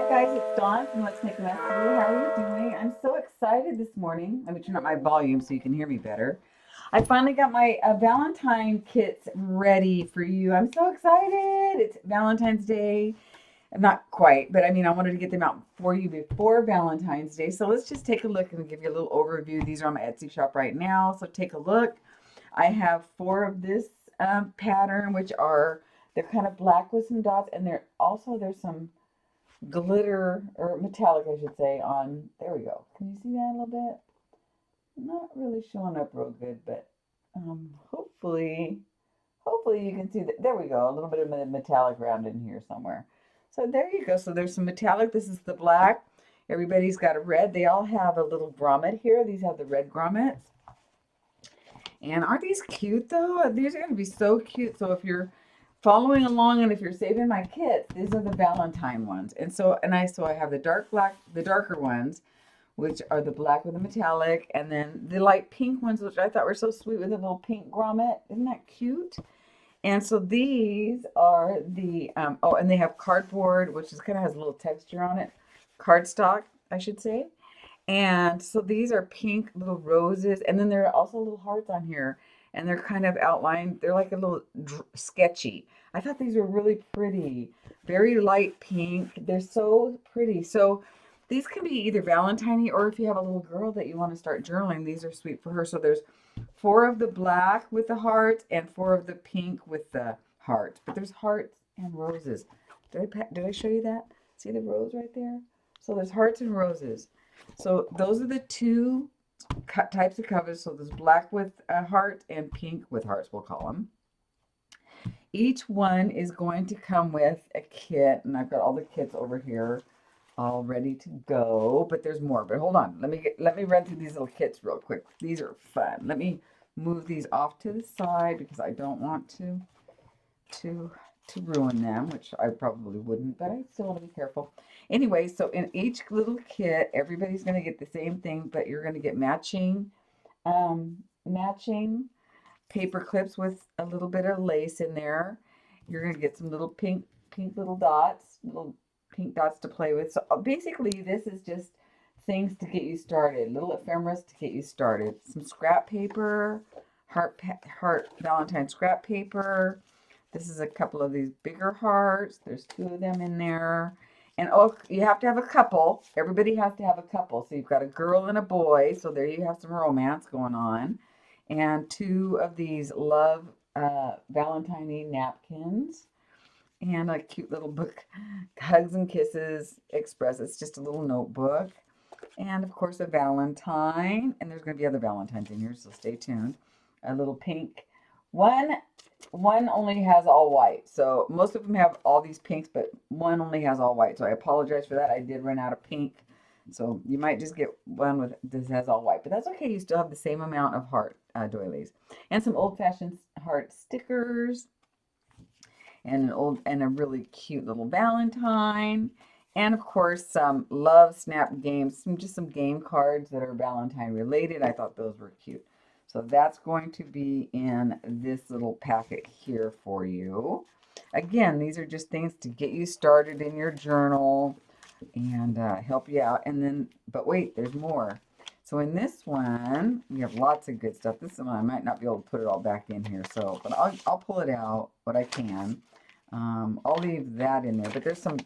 guys, it's Dawn from Let's Make a Mess of You. How are you doing? I'm so excited this morning. Let me turn up my volume so you can hear me better. I finally got my Valentine kits ready for you. I'm so excited. It's Valentine's Day. Not quite, but I mean, I wanted to get them out for you before Valentine's Day. So let's just take a look and give you a little overview. These are on my Etsy shop right now. So take a look. I have four of this pattern, which are, they're kind of black with some dots, and there's some glitter or metallic, I should say, on. There we go. Can you see that a little bit? Not really showing up real good, but hopefully, you can see that. There we go. A little bit of metallic around in here somewhere. So there you go. So there's some metallic. This is the black. Everybody's got a red. They all have a little grommet here. These have the red grommets. And aren't these cute though? These are going to be so cute. So if you're following along and if you're saving my kits, these are the Valentine ones. And I have the dark black, the darker ones, which are the black with the metallic, and then the light pink ones, which I thought were so sweet with a little pink grommet. Isn't that cute? And so these are the oh, and they have cardboard, which is kind of has a little texture on it, cardstock, I should say. And so these are pink little roses, and then there are also little hearts on here, and they're kind of outlined. They're like a little sketchy. I thought these were really pretty, very light pink. They're so pretty. So these can be either Valentine or if you have a little girl that you want to start journaling, these are sweet for her. So there's four of the black with the hearts and four of the pink with the hearts. But there's hearts and roses. Did I show you that? See the rose right there? So there's hearts and roses. So those are the two types of covers. So there's black with a heart and pink with hearts, we'll call them. Each one is going to come with a kit, and I've got all the kits over here all ready to go. But there's more. But hold on, let me run through these little kits real quick. These are fun. Let me move these off to the side because I don't want to ruin them, which I probably wouldn't, but I still want to be careful. Anyway, so in each little kit, everybody's going to get the same thing, but you're going to get matching paper clips with a little bit of lace in there. You're going to get some little pink little dots, little pink dots to play with. So basically, this is just things to get you started, little ephemeras to get you started. Some scrap paper, heart Valentine scrap paper. This is a couple of these bigger hearts. There's two of them in there. And oh, you have to have a couple. Everybody has to have a couple. So you've got a girl and a boy. So there you have some romance going on. And two of these love Valentine napkins. And a cute little book, Hugs and Kisses Express. It's just a little notebook. And of course a Valentine. And there's going to be other Valentines in here, so stay tuned. A little pink. One only has all white. So most of them have all these pinks, but one only has all white. So I apologize for that. I did run out of pink. So you might just get one with this has all white, but that's okay. You still have the same amount of heart doilies. And some old-fashioned heart stickers. And a really cute little Valentine. And of course some love snap games, some game cards that are Valentine related. I thought those were cute. So that's going to be in this little packet here for you. Again, these are just things to get you started in your journal and help you out. And then, but wait, there's more. So in this one, we have lots of good stuff. This one, I might not be able to put it all back in here. So, but I'll pull it out, what I can. I'll leave that in there. But there's some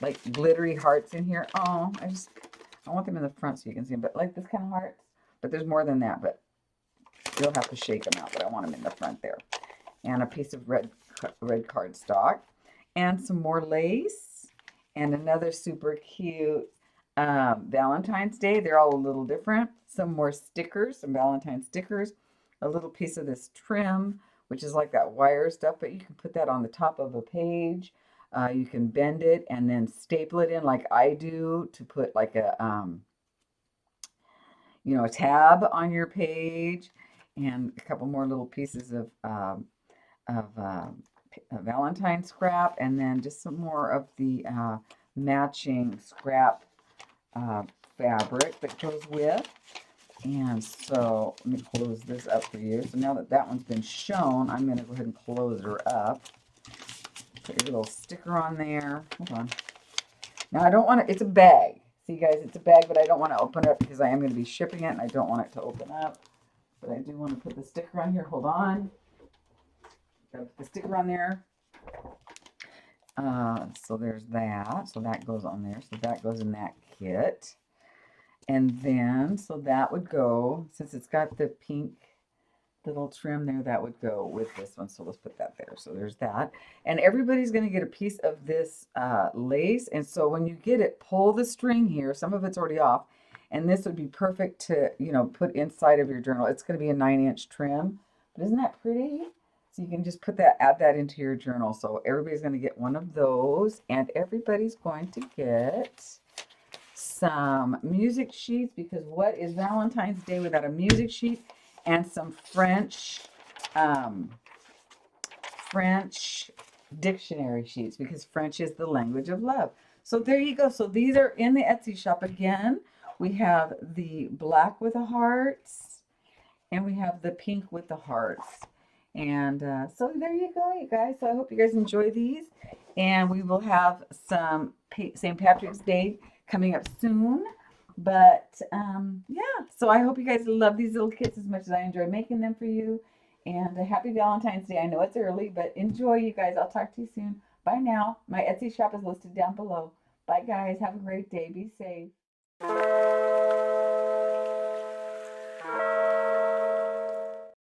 like glittery hearts in here. Oh, I want them in the front so you can see them. But like this kind of hearts. But there's more than that, but you'll have to shake them out. But I want them in the front there. And a piece of red cardstock. And some more lace. And another super cute Valentine's Day. They're all a little different. Some more stickers, some Valentine stickers. A little piece of this trim, which is like that wire stuff. But you can put that on the top of a page. You can bend it and then staple it in like I do to put like a a tab on your page, and a couple more little pieces of Valentine scrap, and then just some more of the matching scrap fabric that goes with. And so let me close this up for you. So now that that one's been shown, I'm going to go ahead and close her up. Put your little sticker on there. Hold on. Now I don't want to, it's a bag. See guys, it's a bag, but I don't want to open it up because I am going to be shipping it and I don't want it to open up. But I do want to put the sticker on here. Hold on. Gotta put the sticker on there. So there's that. So that goes on there. So that goes in that kit. And then, so that would go, since it's got the pink little trim there, that would go with this one. So let's put that there. So there's that. And everybody's going to get a piece of this lace. And so when you get it, pull the string here. Some of it's already off. And this would be perfect to, you know, put inside of your journal. It's going to be a 9-inch trim. But isn't that pretty? So you can just put that, add that into your journal. So everybody's going to get one of those. And everybody's going to get some music sheets, because what is Valentine's Day without a music sheet? And some French dictionary sheets, because French is the language of love. So there you go. So these are in the Etsy shop. Again, we have the black with the hearts and we have the pink with the hearts. And so there you go, you guys. So I hope you guys enjoy these. And we will have some St. Patrick's Day coming up soon. But yeah, so I hope you guys love these little kits as much as I enjoy making them for you. And a happy Valentine's Day. I know it's early, but enjoy, you guys. I'll talk to you soon. Bye now. My Etsy shop is listed down below. Bye, guys. Have a great day. Be safe.